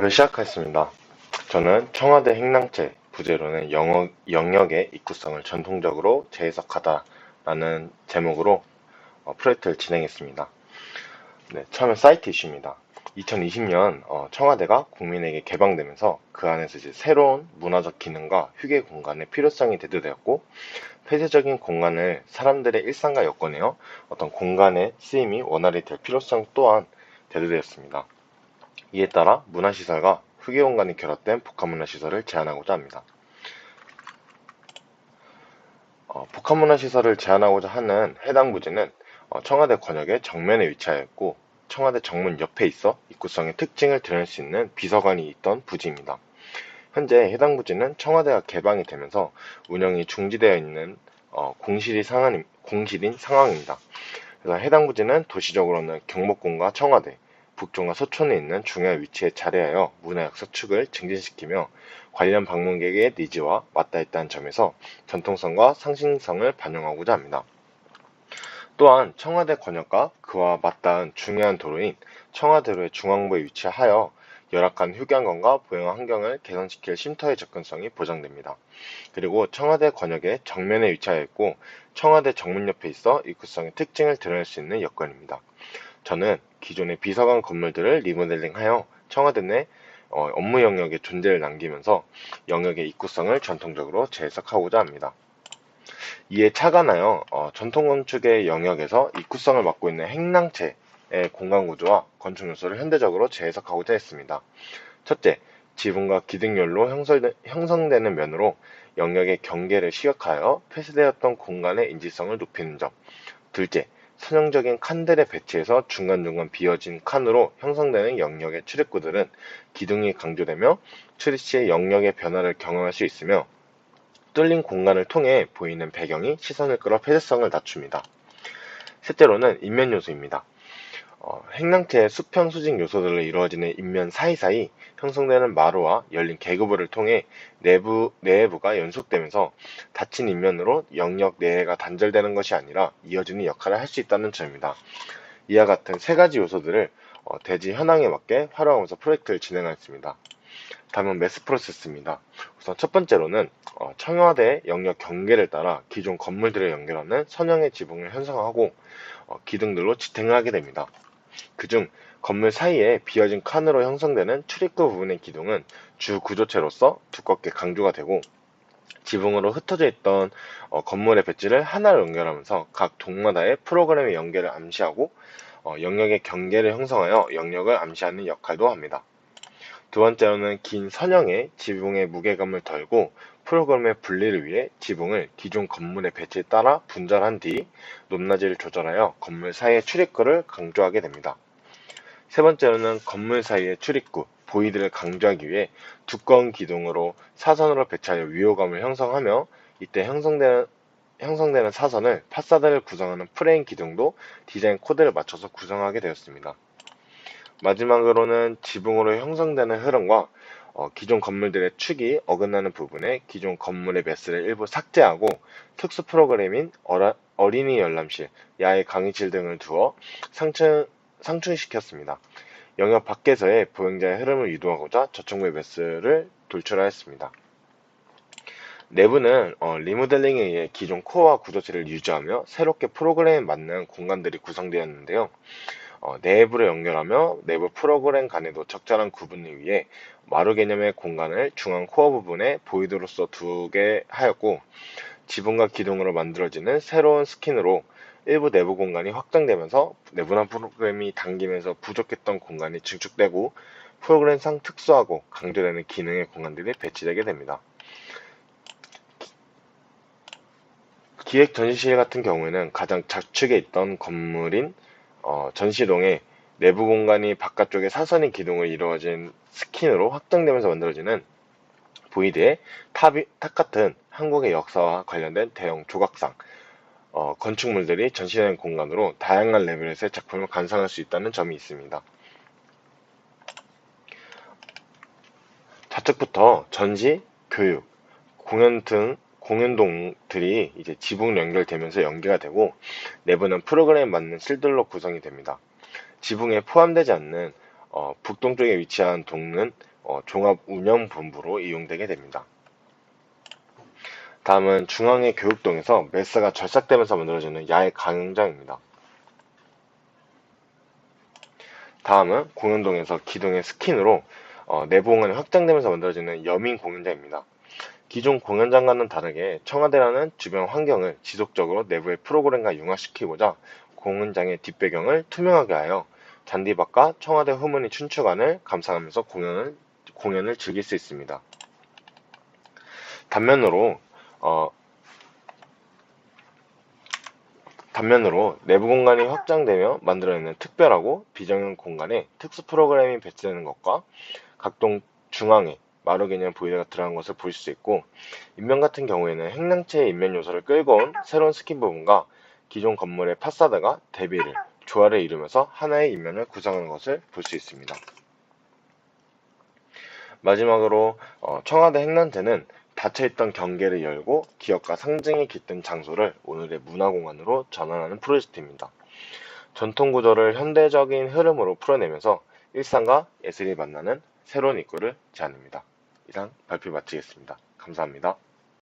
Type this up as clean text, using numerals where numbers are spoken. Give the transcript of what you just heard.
수업을 시작하겠습니다. 저는 청와대 행랑채 부제로는 영역의 입구성을 전통적으로 재해석하다라는 제목으로 프로젝트를 진행했습니다. 네, 처음에 사이트 이슈입니다. 2020년 청와대가 국민에게 개방되면서 그 안에서 이제 새로운 문화적 기능과 휴게 공간의 필요성이 대두되었고, 폐쇄적인 공간을 사람들의 일상과 엮어내어 어떤 공간의 쓰임이 원활히 될 필요성 또한 대두되었습니다. 이에 따라 문화시설과 휴게공간이 결합된 복합문화시설을 제안하고자 합니다. 복합문화시설을 제안하고자 하는 해당 부지는 청와대 권역의 정면에 위치하여 있고, 청와대 정문 옆에 있어 입구성의 특징을 드러낼 수 있는 비서관이 있던 부지입니다. 현재 해당 부지는 청와대가 개방이 되면서 운영이 중지되어 있는 공실인 상황입니다. 그래서 해당 부지는 도시적으로는 경복궁과 청와대, 북촌과 서촌에 있는 중요한 위치에 자리하여 문화역사축을 증진시키며 관련 방문객의 니즈와 맞닿아 있다는 점에서 전통성과 상징성을 반영하고자 합니다. 또한 청와대 권역과 그와 맞닿은 중요한 도로인 청와대로의 중앙부에 위치하여 열악한 휴게관과 보행 환경을 개선시킬 쉼터의 접근성이 보장됩니다. 그리고 청와대 권역의 정면에 위치하여 있고 청와대 정문 옆에 있어 입구성의 특징을 드러낼 수 있는 여건입니다. 저는 기존의 비서관 건물들을 리모델링하여 청와대 내 업무 영역의 존재를 남기면서 영역의 입구성을 전통적으로 재해석하고자 합니다. 이에 착안하여 전통 건축의 영역에서 입구성을 맡고 있는 행랑채의 공간 구조와 건축 요소를 현대적으로 재해석하고자 했습니다. 첫째, 지붕과 기둥열로 형성되는 면으로 영역의 경계를 시각하여 폐쇄되었던 공간의 인지성을 높이는 점. 둘째, 선형적인 칸들의 배치에서 중간중간 비어진 칸으로 형성되는 영역의 출입구들은 기둥이 강조되며 출입 시의 영역의 변화를 경험할 수 있으며, 뚫린 공간을 통해 보이는 배경이 시선을 끌어 폐쇄성을 낮춥니다. 셋째로는 인면 요소입니다. 행랑채의 수평 수직 요소들로 이루어지는 인면 사이사이 형성되는 마루와 열린 계급부를 통해 내부가 연속되면서 닫힌 인면으로 영역 내외가 단절되는 것이 아니라 이어지는 역할을 할 수 있다는 점입니다. 이와 같은 세 가지 요소들을 대지 현황에 맞게 활용하면서 프로젝트를 진행하였습니다. 다음은 매스 프로세스입니다. 우선 첫 번째로는 청와대 영역 경계를 따라 기존 건물들을 연결하는 선형의 지붕을 형성하고 기둥들로 지탱을 하게 됩니다. 그중 건물 사이에 비어진 칸으로 형성되는 출입구 부분의 기둥은 주 구조체로서 두껍게 강조가 되고, 지붕으로 흩어져 있던 건물의 배치를 하나로 연결하면서 각 동마다의 프로그램의 연계를 암시하고 영역의 경계를 형성하여 영역을 암시하는 역할도 합니다. 두 번째로는 긴 선형의 지붕의 무게감을 덜고 프로그램의 분리를 위해 지붕을 기존 건물의 배치에 따라 분절한 뒤 높낮이를 조절하여 건물 사이의 출입구를 강조하게 됩니다. 세 번째로는 건물 사이의 출입구, 보이드를 강조하기 위해 두꺼운 기둥으로 사선으로 배치하여 위호감을 형성하며, 이때 형성되는 사선을 파사드를 구성하는 프레임 기둥도 디자인 코드를 맞춰서 구성하게 되었습니다. 마지막으로는 지붕으로 형성되는 흐름과 기존 건물들의 축이 어긋나는 부분에 기존 건물의 매스를 일부 삭제하고 특수 프로그램인 어린이 열람실, 야외 강의실 등을 두어 상충시켰습니다. 영역 밖에서의 보행자의 흐름을 유도하고자 저층부의 매스를 돌출하였습니다. 내부는 리모델링에 의해 기존 코어와 구조체를 유지하며 새롭게 프로그램에 맞는 공간들이 구성되었는데요. 내부를 연결하며 내부 프로그램 간에도 적절한 구분을 위해 마루 개념의 공간을 중앙 코어 부분에 보이드로서 두게 하였고, 지붕과 기둥으로 만들어지는 새로운 스킨으로 일부 내부 공간이 확장되면서 내부난 프로그램이 당기면서 부족했던 공간이 증축되고 프로그램상 특수하고 강조되는 기능의 공간들이 배치되게 됩니다. 기획 전시실 같은 경우에는 가장 좌측에 있던 건물인 전시동의 내부 공간이 바깥쪽에 사선의 기둥으로 이루어진 스킨으로 확장되면서 만들어지는 보이드의 탑 같은 한국의 역사와 관련된 대형 조각상, 건축물들이 전시되는 공간으로 다양한 레벨에서의 작품을 감상할 수 있다는 점이 있습니다. 좌측부터 전시, 교육, 공연동들이 이제 지붕으로 연결되면서 연계가 되고, 내부는 프로그램에 맞는 실들로 구성이 됩니다. 지붕에 포함되지 않는 북동쪽에 위치한 동은 종합운영본부로 이용되게 됩니다. 다음은 중앙의 교육동에서 메스가 절삭되면서 만들어지는 야외 강연장입니다. 다음은 공연동에서 기동의 스킨으로 내부 공간이 확장되면서 만들어지는 여민 공연장입니다. 기존 공연장과는 다르게 청와대라는 주변 환경을 지속적으로 내부의 프로그램과 융화시키고자 공연장의 뒷배경을 투명하게 하여 잔디밭과 청와대 후문의 춘추관을 감상하면서 공연을 즐길 수 있습니다. 단면으로 내부 공간이 확장되며 만들어내는 특별하고 비정형 공간에 특수 프로그램이 배치되는 것과 각동 중앙에 마루 개념 보이드가 들어간 것을 볼 수 있고, 인면 같은 경우에는 행랑채의 인면 요소를 끌고 온 새로운 스킨 부분과 기존 건물의 파사드가 대비를, 조화를 이루면서 하나의 인면을 구성하는 것을 볼 수 있습니다. 마지막으로 청와대 행랑제는 닫혀있던 경계를 열고 기억과 상징이 깃든 장소를 오늘의 문화공간으로 전환하는 프로젝트입니다. 전통 구조를 현대적인 흐름으로 풀어내면서 일상과 예술이 만나는 새로운 입구를 제안합니다. 이상 발표 마치겠습니다. 감사합니다.